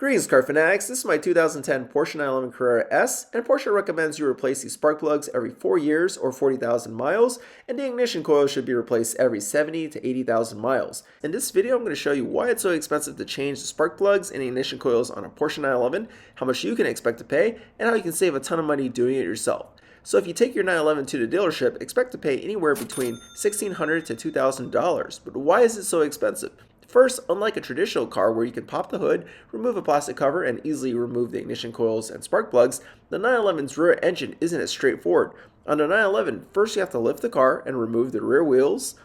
Greetings, car fanatics. This is my 2010 Porsche 911 Carrera S, and Porsche recommends you replace the spark plugs every 4 years or 40,000 miles, and the ignition coil should be replaced every 70 to 80,000 miles. In this video, I'm going to show you why it's so expensive to change the spark plugs and ignition coils on a Porsche 911, how much you can expect to pay, and how you can save a ton of money doing it yourself. So if you take your 911 to the dealership, expect to pay anywhere between $1,600 to $2,000. But why is it so expensive? First, unlike a traditional car where you can pop the hood, remove a plastic cover, and easily remove the ignition coils and spark plugs, the 911's rear engine isn't as straightforward. On the 911, first you have to lift the car and remove the rear wheels.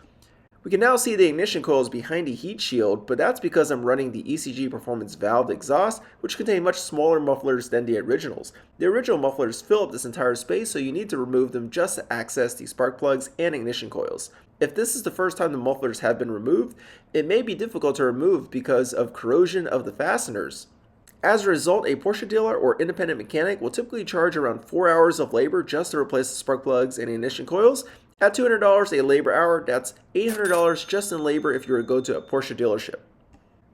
We can now see the ignition coils behind the heat shield, but that's because I'm running the ECG Performance valved exhaust, which contain much smaller mufflers than the originals. The original mufflers fill up this entire space, so you need to remove them just to access the spark plugs and ignition coils. If this is the first time the mufflers have been removed, it may be difficult to remove because of corrosion of the fasteners. As a result, a Porsche dealer or independent mechanic will typically charge around 4 hours of labor just to replace the spark plugs and ignition coils. At $200 a labor hour, that's $800 just in labor if you were to go to a Porsche dealership.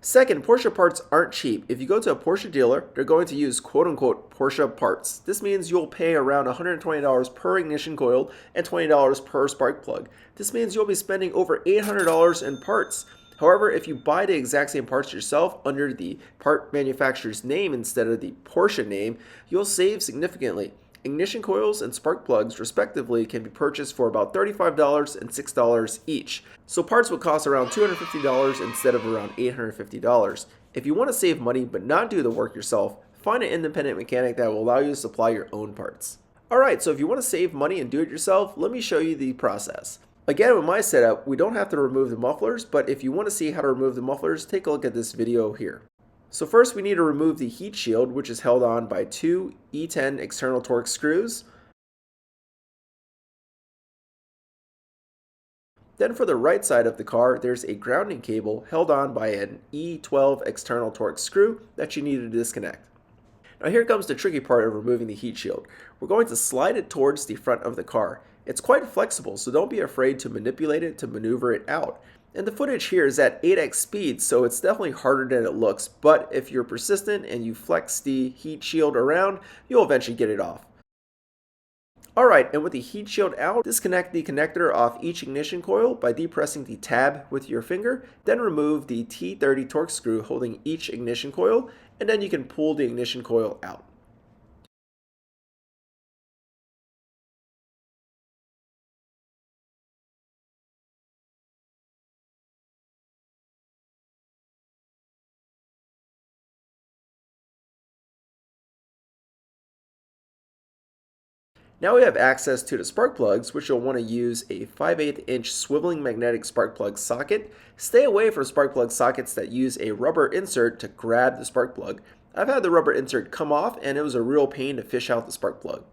Second, Porsche parts aren't cheap. If you go to a Porsche dealer, they're going to use quote-unquote Porsche parts. This means you'll pay around $120 per ignition coil and $20 per spark plug. This means you'll be spending over $800 in parts. However, if you buy the exact same parts yourself under the part manufacturer's name instead of the Porsche name, you'll save significantly. Ignition coils and spark plugs, respectively, can be purchased for about $35 and $6 each. So parts would cost around $250 instead of around $850. If you want to save money but not do the work yourself, find an independent mechanic that will allow you to supply your own parts. Alright, so if you want to save money and do it yourself, let me show you the process. Again, with my setup, we don't have to remove the mufflers, but if you want to see how to remove the mufflers, take a look at this video here. So first we need to remove the heat shield, which is held on by two E10 external torque screws. Then for the right side of the car, there's a grounding cable held on by an E12 external torque screw that you need to disconnect. Now here comes the tricky part of removing the heat shield. We're going to slide it towards the front of the car. It's quite flexible, so don't be afraid to manipulate it to maneuver it out. And the footage here is at 8x speed, so it's definitely harder than it looks, but if you're persistent and you flex the heat shield around, you'll eventually get it off. Alright, and with the heat shield out, disconnect the connector off each ignition coil by depressing the tab with your finger, then remove the T30 torque screw holding each ignition coil, and then you can pull the ignition coil out. Now we have access to the spark plugs, which you'll want to use a 5/8 inch swiveling magnetic spark plug socket. Stay away from spark plug sockets that use a rubber insert to grab the spark plug. I've had the rubber insert come off and it was a real pain to fish out the spark plug.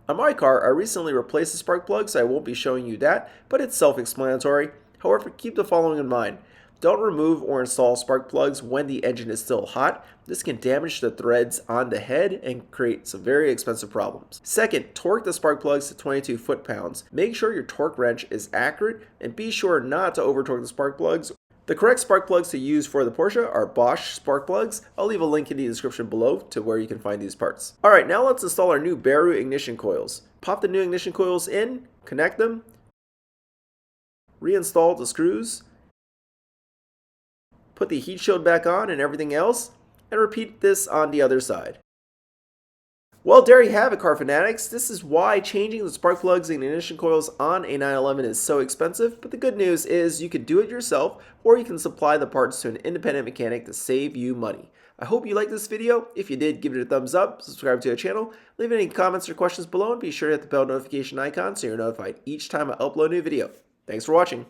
On my car, I recently replaced the spark plug, so I won't be showing you that, but it's self-explanatory. However, keep the following in mind. Don't remove or install spark plugs when the engine is still hot. This can damage the threads on the head and create some very expensive problems. Second, torque the spark plugs to 22 foot-pounds. Make sure your torque wrench is accurate and be sure not to over-torque the spark plugs. The correct spark plugs to use for the Porsche are Bosch spark plugs. I'll leave a link in the description below to where you can find these parts. Alright, now let's install our new Baru ignition coils. Pop the new ignition coils in, connect them, reinstall the screws, put the heat shield back on and everything else, and repeat this on the other side. Well, there you have it, car fanatics. This is why changing the spark plugs and ignition coils on a 911 is so expensive, but the good news is you can do it yourself or you can supply the parts to an independent mechanic to save you money. I hope you liked this video. If you did, give it a thumbs up, subscribe to the channel, leave any comments or questions below, and be sure to hit the bell notification icon so you're notified each time I upload a new video. Thanks for watching.